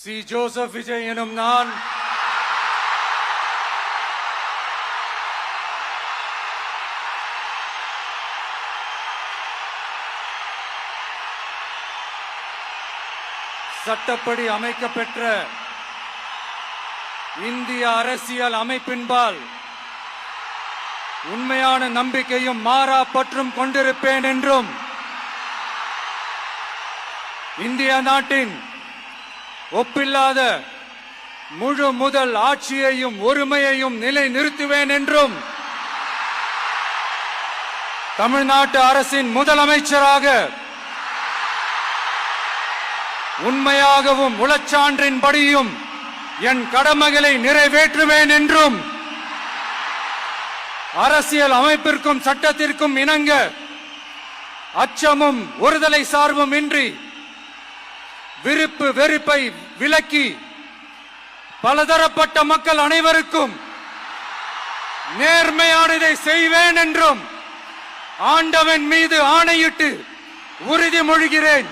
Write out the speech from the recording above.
C. Joseph Vijay எனும் நான் சட்டப்படி அமைக்கப்பெற்ற இந்திய அரசியல் அமைப்பின்பால் உண்மையான நம்பிக்கையும் மாறா பற்றும் கொண்டிருப்பேன் என்றும் இந்திய நாட்டின் ஒப்பில்லாத முழு முதல் ஆட்சியையும் ஒருமையையும் நிலை நிறுத்துவேன் என்றும் தமிழ்நாட்டு அரசின் முதலமைச்சராக உண்மையாகவும் உளச்சான்றின்படியும் என் கடமைகளை நிறைவேற்றுவேன் என்றும் அரசியல் அமைப்பிற்கும் சட்டத்திற்கும் இணங்க அச்சமும் ஒருதலை சார்பும் இன்றி விருப்பு வெறுப்பை விலக்கி பலதரப்பட்ட மக்கள் அனைவருக்கும் நேர்மையானதை செய்வேன் என்றும் ஆண்டவன் மீது ஆணையிட்டு உறுதிமொழிகிறேன்.